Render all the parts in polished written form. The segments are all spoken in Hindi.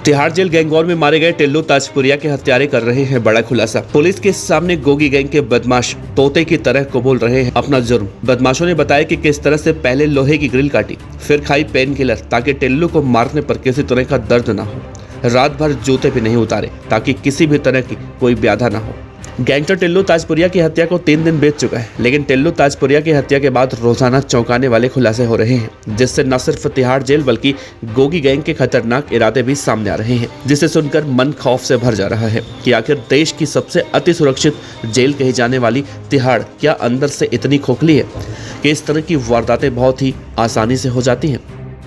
तिहाड़ जेल गैंगवॉर में मारे गए टिल्लू ताजपुरिया के हत्यारे कर रहे हैं बड़ा खुलासा। पुलिस के सामने गोगी गैंग के बदमाश तोते की तरह कबूल रहे हैं अपना जुर्म। बदमाशों ने बताया कि किस तरह से पहले लोहे की ग्रिल काटी, फिर खाई पेन किलर ताकि टिल्लू को मारने पर किसी तरह का दर्द ना हो। रात भर जूते भी नहीं उतारे ताकि किसी भी तरह की कोई बाधा ना हो। गैंगस्टर टिल्लू ताजपुरिया की हत्या को 3 दिन बीत चुका है, लेकिन टिल्लू ताजपुरिया की हत्या के बाद रोजाना चौंकाने वाले खुलासे हो रहे हैं, जिससे न सिर्फ तिहाड़ जेल बल्कि गोगी गैंग के खतरनाक इरादे भी सामने आ रहे हैं, जिसे सुनकर मन खौफ से भर जा रहा है कि आखिर देश की सबसे अति सुरक्षित जेल कही जाने वाली तिहाड़ क्या अंदर से इतनी खोखली है कि इस तरह की वारदातें बहुत ही आसानी से हो जाती हैं।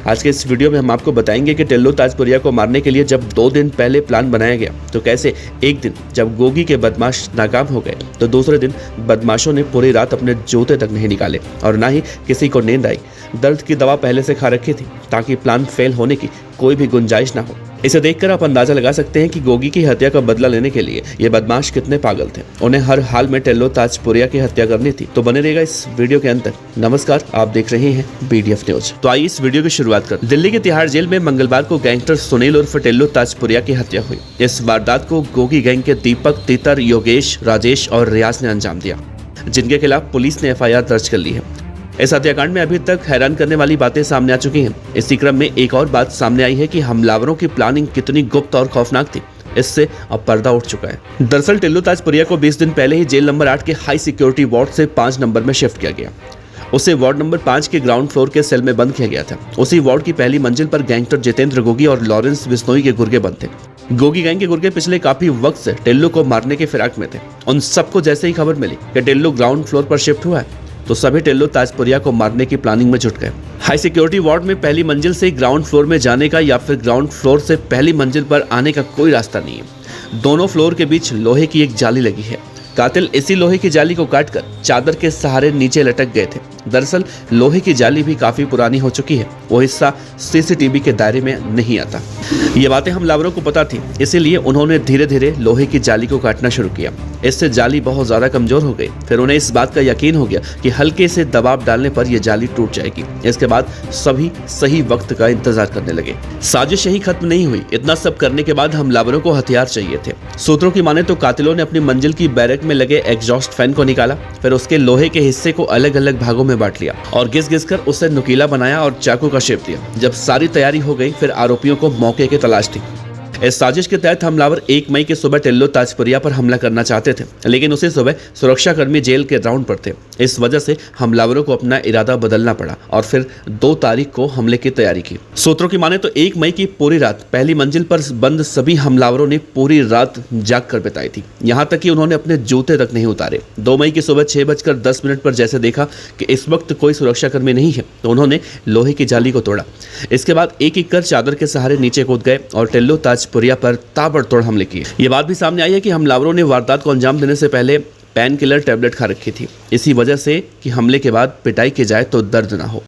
आज के इस वीडियो में हम आपको बताएंगे कि टिल्लू ताजपुरिया को मारने के लिए जब 2 दिन पहले प्लान बनाया गया तो कैसे एक दिन जब गोगी के बदमाश नाकाम हो गए तो दूसरे दिन बदमाशों ने पूरी रात अपने जूते तक नहीं निकाले और ना ही किसी को नींद आई। दर्द की दवा पहले से खा रखी थी ताकि प्लान फेल होने की कोई भी गुंजाइश ना हो। इसे देखकर आप अंदाजा लगा सकते हैं कि गोगी की हत्या का बदला लेने के लिए ये बदमाश कितने पागल थे। उन्हें हर हाल में टिल्लू ताजपुरिया की हत्या करनी थी। तो बने रहेगा इस वीडियो के अंत तक। नमस्कार, आप देख रहे हैं BDF न्यूज। तो आइए इस वीडियो की शुरुआत कर। दिल्ली के तिहाड़ जेल में मंगलवार को गैंगस्टर सुनील उर्फ टिल्लू ताजपुरिया की हत्या हुई। इस वारदात को गोगी गैंग के दीपक, तीतर, योगेश, राजेश और रियाज ने अंजाम दिया, जिनके खिलाफ पुलिस ने FIR दर्ज कर ली है। इस हत्याकांड में अभी तक हैरान करने वाली बातें सामने आ चुकी हैं। इसी क्रम में एक और बात सामने आई है कि हमलावरों की प्लानिंग कितनी गुप्त और खौफनाक थी, इससे अब पर्दा उठ चुका है। दरअसल टिल्लू ताजपुरिया को 20 दिन पहले ही जेल नंबर 8 के हाई सिक्योरिटी वार्ड से 5 नंबर में शिफ्ट किया गया। उसे वार्ड नंबर 5 के ग्राउंड फ्लोर के सेल में बंद किया गया था। उसी वार्ड की पहली मंजिल पर गैंगस्टर जितेंद्र गोगी और लॉरेंस बिश्नोई के गुर्गे बंद थे। गोगी गैंग के गुर्गे पिछले काफी वक्त से टिल्लू को मारने के फिराक में थे। उन सबको जैसे ही खबर मिली कि टिल्लू ग्राउंड फ्लोर पर शिफ्ट हुआ है तो सभी टिल्लू ताजपुरिया को मारने की प्लानिंग में जुट गए। हाई सिक्योरिटी वार्ड में पहली मंजिल से ग्राउंड फ्लोर में जाने का या फिर ग्राउंड फ्लोर से पहली मंजिल पर आने का कोई रास्ता नहीं है। दोनों फ्लोर के बीच लोहे की एक जाली लगी है। कातिल इसी लोहे की जाली को काटकर चादर के सहारे नीचे लटक गए थे। दरअसल लोहे की जाली भी काफी पुरानी हो चुकी है, वो हिस्सा CCTV के दायरे में नहीं आता। ये बातें हमलावरों को पता थी, इसीलिए उन्होंने धीरे धीरे लोहे की जाली को काटना शुरू किया। इससे जाली बहुत ज्यादा कमजोर हो गई। फिर उन्हें इस बात का यकीन हो गया कि हल्के से दबाव डालने पर यह जाली टूट जाएगी। इसके बाद सभी सही वक्त का इंतजार करने लगे। साजिश यही खत्म नहीं हुई। इतना सब करने के बाद हमलावरों को हथियार चाहिए थे। सूत्रों की माने तो कातिलों ने अपनी मंजिल की बैरक में लगे एग्जॉस्ट फैन को निकाला, फिर उसके लोहे के हिस्से को अलग अलग भागों में बांट लिया और घिस घिस कर उसे नुकीला बनाया और चाकू का शेप दिया। जब सारी तैयारी हो गई फिर आरोपियों को मौके की तलाश थी। इस साजिश के तहत हमलावर 1 मई की सुबह टिल्लू ताजपुरिया पर हमला करना चाहते थे, लेकिन उसी सुबह सुरक्षाकर्मी जेल के राउंड पर थे। इस वजह से हमलावरों को अपना इरादा बदलना पड़ा और फिर 2 तारीख को हमले की तैयारी की। सूत्रों की माने तो 1 मई की पूरी रात पहली मंजिल पर बंद सभी हमलावरों ने पूरी रात जाग कर बिताई थी। यहाँ तक कि उन्होंने अपने जूते तक नहीं उतारे। 2 मई की सुबह 6:10 पर जैसे देखा कि इस वक्त कोई सुरक्षाकर्मी नहीं है तो उन्होंने लोहे की जाली को तोड़ा। इसके बाद एक एक कर चादर के सहारे नीचे कूद गए और टिल्लू ताजपुरिया पर ताबड़तोड़ हमले किए। ये बात भी सामने आई है कि हमलावरों ने वारदात को अंजाम देने से पहले पेन किलर टैबलेट खा रखी थी, इसी वजह से कि हमले के बाद पिटाई की जाए तो दर्द ना हो।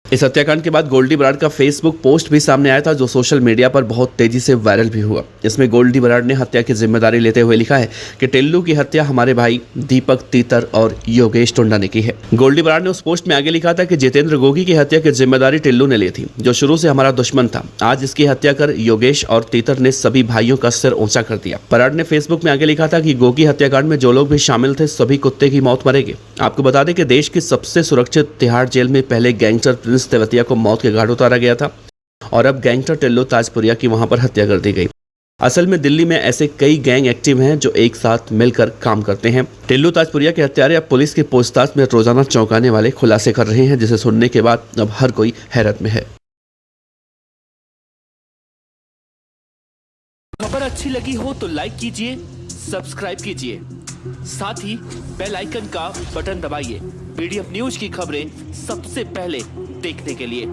इस हत्याकांड के बाद गोल्डी बराड़ का फेसबुक पोस्ट भी सामने आया था, जो सोशल मीडिया पर बहुत तेजी से वायरल भी हुआ। इसमें गोल्डी बराड़ ने हत्या की जिम्मेदारी लेते हुए लिखा है कि टिल्लू की हत्या हमारे भाई दीपक, तीतर और योगेश टुंडा ने की है। गोल्डी बराड़ ने उस पोस्ट में आगे लिखा था कि जितेंद्र गोगी की हत्या की जिम्मेदारी टिल्लू ने ली थी, जो शुरू से हमारा दुश्मन था। आज इसकी हत्या कर योगेश और तीतर ने सभी भाइयों का सिर ऊंचा कर दिया। बराड़ ने फेसबुक में आगे लिखा था कि गोगी हत्याकांड में जो लोग भी शामिल थे सभी कुत्ते की मौत मरेंगे। आपको बता दें कि देश की सबसे सुरक्षित तिहाड़ जेल में पहले गैंगस्टर प्रिंस तेवतिया को मौत के घाट उतारा गया था और अब गैंगस्टर टिल्लू ताजपुरिया की वहां पर हत्या कर दी गई। असल में दिल्ली में ऐसे कई गैंग एक्टिव हैं जो एक साथ मिलकर काम करते हैं। टिल्लू ताजपुरिया के हत्यारे अब पुलिस की पूछताछ में रोजाना चौंकाने वाले खुलासे कर रहे हैं, जिसे सुनने के बाद अब हर कोई हैरत में है। खबर अच्छी लगी हो तो लाइक कीजिए, सब्सक्राइब कीजिए, साथ ही बेल आइकन का बटन दबाइए। BDF न्यूज की खबरें सबसे पहले देखने के लिए।